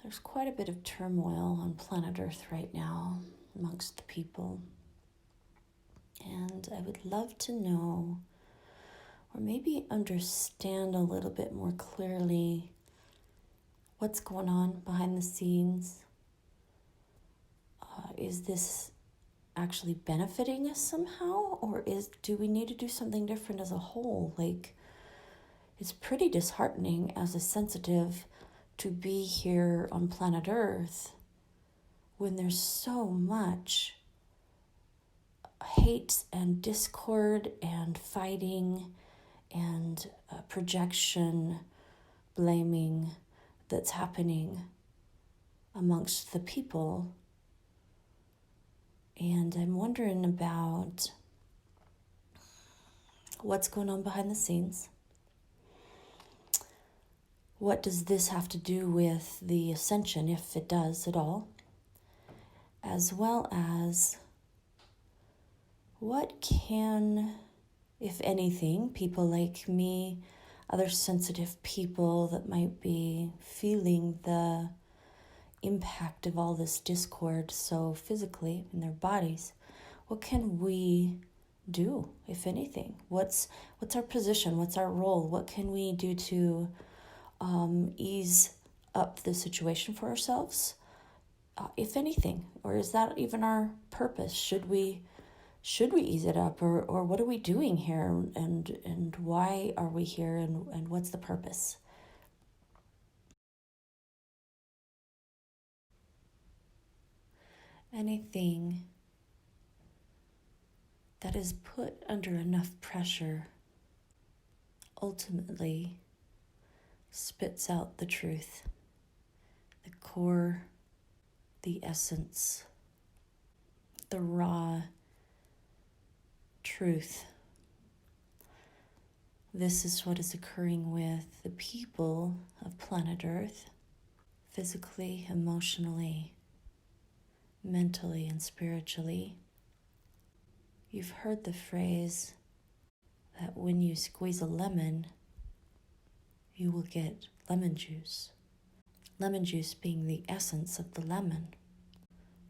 There's quite a bit of turmoil on planet Earth right now amongst the people. And I would love to know, or maybe understand a little bit more clearly, what's going on behind the scenes. Is this actually benefiting us somehow? Or do we need to do something different as a whole? It's pretty disheartening as a sensitive to be here on planet Earth when there's so much hate and discord and fighting and projection, blaming that's happening amongst the people. And I'm wondering about what's going on behind the scenes. What does this have to do with the ascension, if it does at all? As well as what can, if anything, people like me, other sensitive people that might be feeling the impact of all this discord so physically in their bodies, what can we do, if anything? What's our position? What's our role? What can we do to ease up the situation for ourselves, if anything? Or is that even our purpose? Should we ease it up, or what are we doing here, and why are we here, and what's the purpose? Anything that is put under enough pressure ultimately spits out the truth, the core, the essence, the raw truth. This is what is occurring with the people of planet Earth, physically, emotionally, mentally, and spiritually. You've heard the phrase that when you squeeze a lemon, you will get lemon juice. Lemon juice being the essence of the lemon.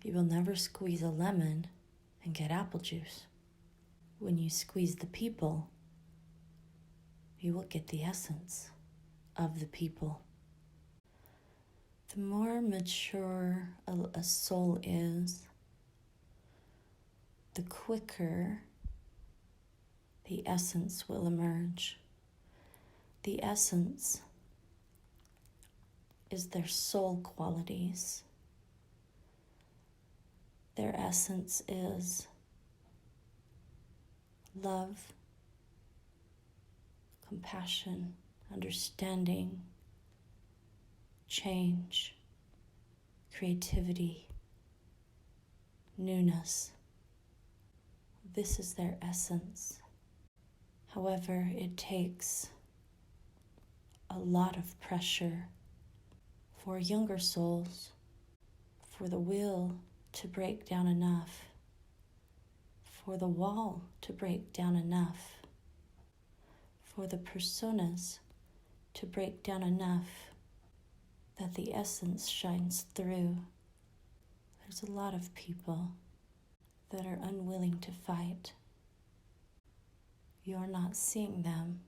You will never squeeze a lemon and get apple juice. When you squeeze the people, you will get the essence of the people. The more mature a soul is, the quicker the essence will emerge. The essence is their soul qualities. Their essence is love, compassion, understanding, change, creativity, newness. This is their essence. However, it takes a lot of pressure for younger souls, for the will to break down enough, for the wall to break down enough, for the personas to break down enough that the essence shines through. There's a lot of people that are unwilling to fight. You're not seeing them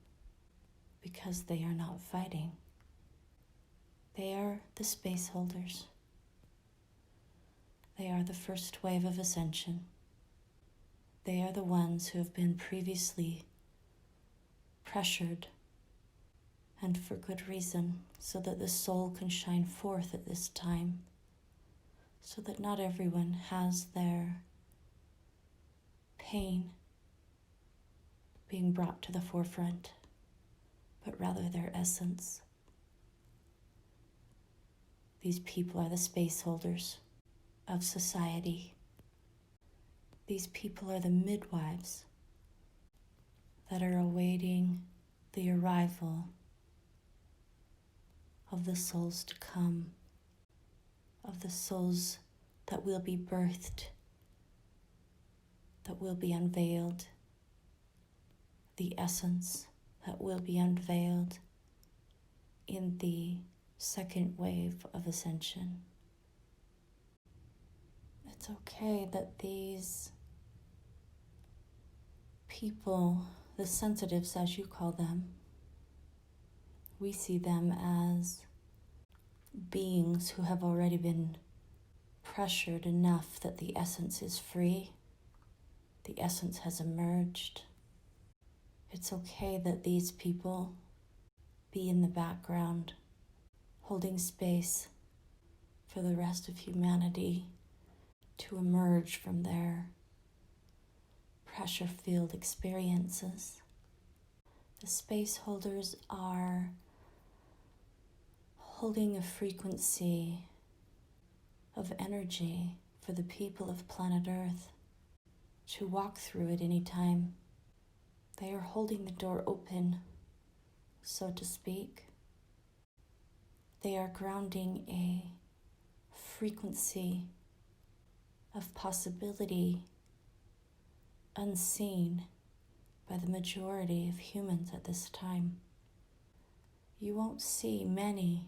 because they are not fighting. They are the space holders. They are the first wave of ascension. They are the ones who have been previously pressured, and for good reason, so that the soul can shine forth at this time, so that not everyone has their pain being brought to the forefront, but rather their essence. These people are the space holders of society. These people are the midwives that are awaiting the arrival of the souls to come, of the souls that will be birthed, that will be unveiled, the essence that will be unveiled in the second wave of ascension. It's okay that these people, the sensitives as you call them, we see them as beings who have already been pressured enough that the essence is free, the essence has emerged. It's okay that these people be in the background, holding space for the rest of humanity to emerge from their pressure-filled experiences. The space holders are holding a frequency of energy for the people of planet Earth to walk through at any time. They are holding the door open, so to speak. They are grounding a frequency of possibility unseen by the majority of humans at this time. You won't see many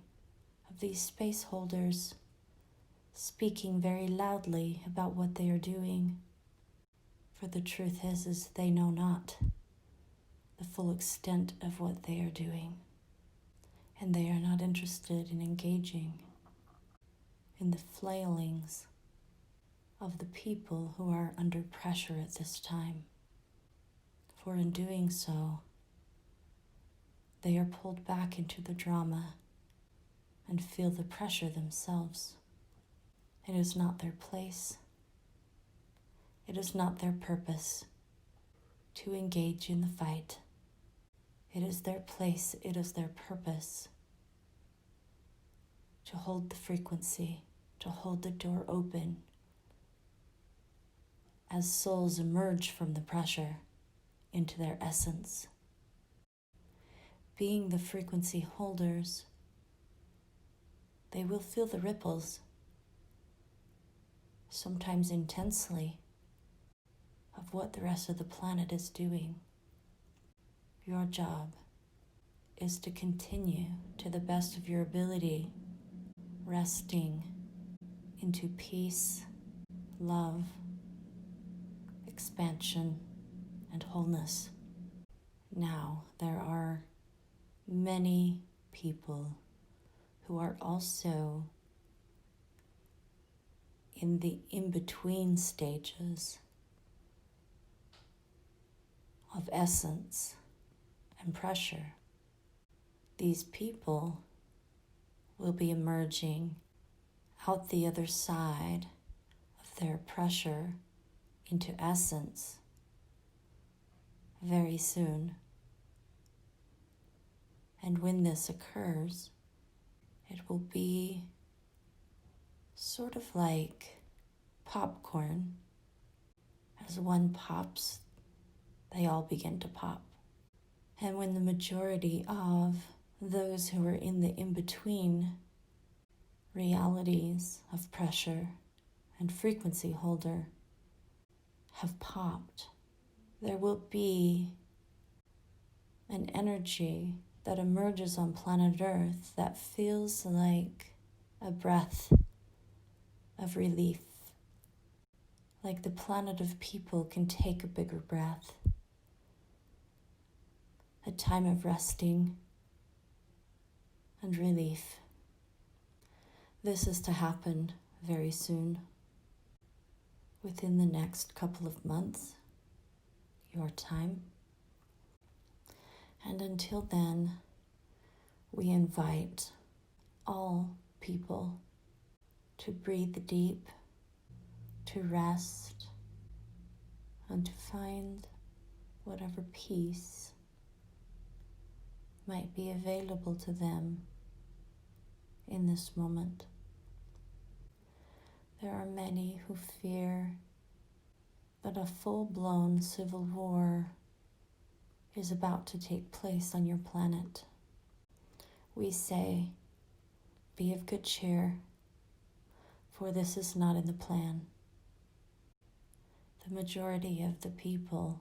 of these space holders speaking very loudly about what they are doing, for the truth is they know not the full extent of what they are doing, and they are not interested in engaging in the flailings of the people who are under pressure at this time. For in doing so, they are pulled back into the drama and feel the pressure themselves. It is not their place. It is not their purpose to engage in the fight. It is their place, it is their purpose to hold the frequency, to hold the door open as souls emerge from the pressure into their essence. Being the frequency holders, they will feel the ripples, sometimes intensely, of what the rest of the planet is doing. Your job is to continue to the best of your ability, resting into peace, love, expansion, and wholeness. Now, there are many people who are also in the in-between stages of essence and pressure. These people will be emerging out the other side of their pressure into essence very soon. And when this occurs, it will be sort of like popcorn. As one pops, they all begin to pop. And when the majority of those who are in the in-between realities of pressure and frequency holder have popped, there will be an energy that emerges on planet Earth that feels like a breath of relief, like the planet of people can take a bigger breath, a time of resting and relief. This is to happen very soon, within the next couple of months, your time. And until then, we invite all people to breathe deep, to rest, and to find whatever peace might be available to them in this moment. There are many who fear that a full-blown civil war is about to take place on your planet. We say, be of good cheer, for this is not in the plan. The majority of the people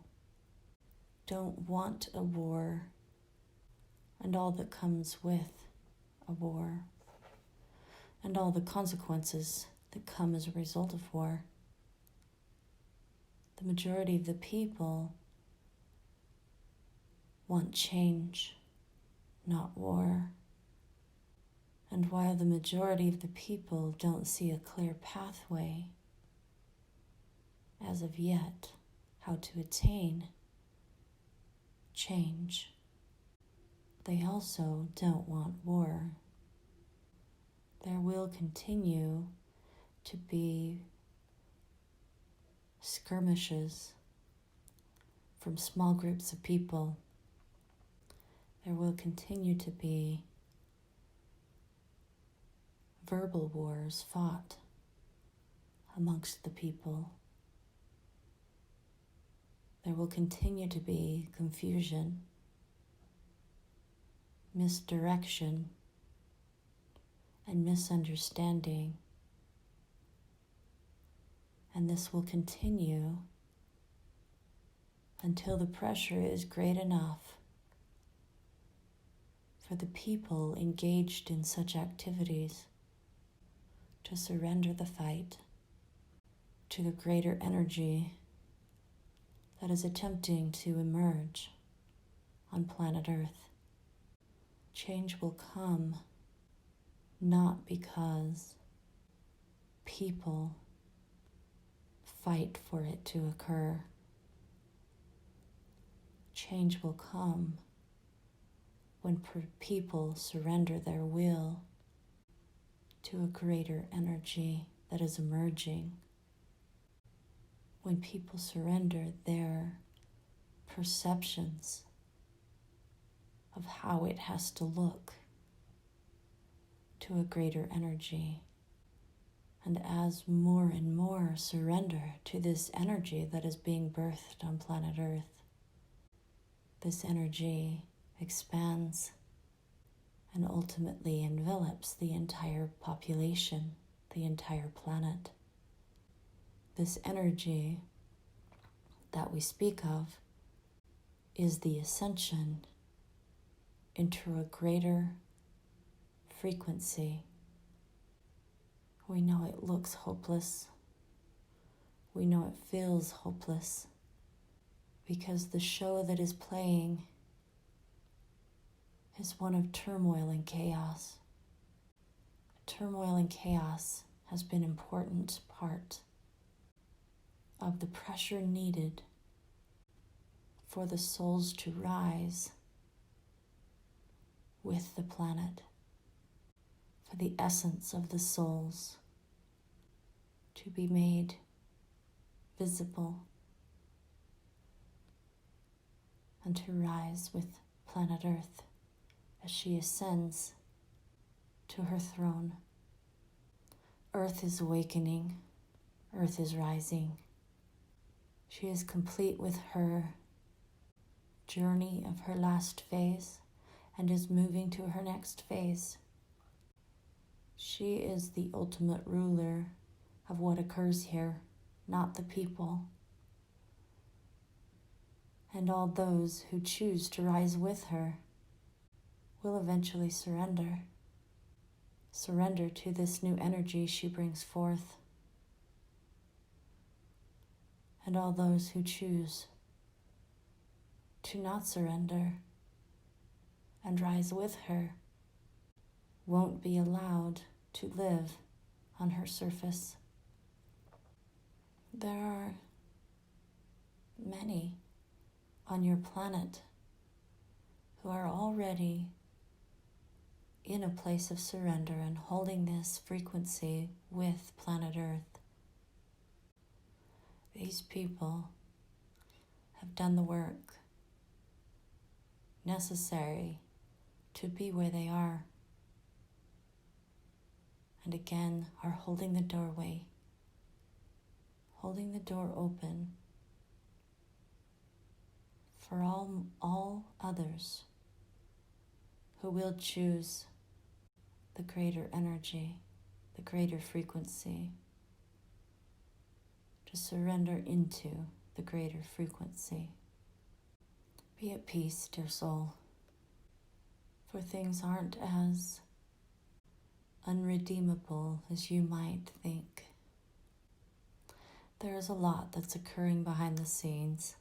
don't want a war and all that comes with a war. and all the consequences that come as a result of war. The majority of the people want change, not war. And while the majority of the people don't see a clear pathway, as of yet, how to attain change, they also don't want war. There will continue to be skirmishes from small groups of people. There will continue to be verbal wars fought amongst the people. There will continue to be confusion, misdirection, and misunderstanding. And this will continue until the pressure is great enough for the people engaged in such activities to surrender the fight to the greater energy that is attempting to emerge on planet Earth. Change will come not because people fight for it to occur. Change will come when people surrender their will to a greater energy that is emerging. When people surrender their perceptions of how it has to look to a greater energy. And as more and more surrender to this energy that is being birthed on planet Earth, this energy expands and ultimately envelops the entire population, the entire planet. This energy that we speak of is the ascension into a greater frequency. We know it looks hopeless. We know it feels hopeless because the show that is playing is one of turmoil and chaos. Turmoil and chaos has been an important part of the pressure needed for the souls to rise with the planet, for the essence of the souls to be made visible and to rise with planet Earth as she ascends to her throne. Earth is awakening, Earth is rising. She is complete with her journey of her last phase and is moving to her next phase. She is the ultimate ruler of what occurs here, not the people. And all those who choose to rise with her will eventually surrender to this new energy she brings forth. And all those who choose to not surrender and rise with her won't be allowed to live on her surface. There are many on your planet who are already in a place of surrender and holding this frequency with planet Earth. These people have done the work necessary to be where they are, and again are holding the doorway, holding the door open for all others who will choose the greater energy, the greater frequency, to surrender into the greater frequency. Be at peace, dear soul, for things aren't as unredeemable as you might think. There is a lot that's occurring behind the scenes,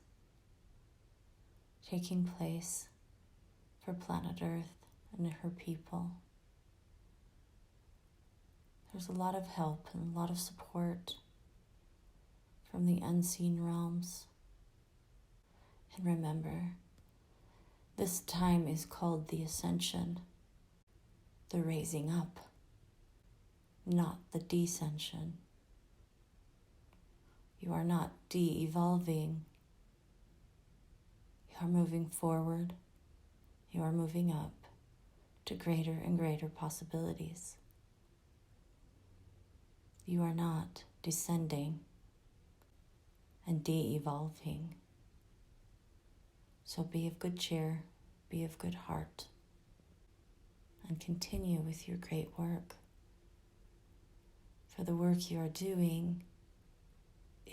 taking place for planet Earth and her people. There's a lot of help and a lot of support from the unseen realms. And remember, this time is called the ascension, the raising up, not the descension. You are not de-evolving. You are moving forward. You are moving up to greater and greater possibilities. You are not descending and de-evolving. So be of good cheer, be of good heart, and continue with your great work. For the work you are doing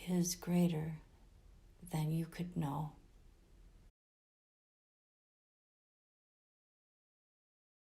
is greater than you could know.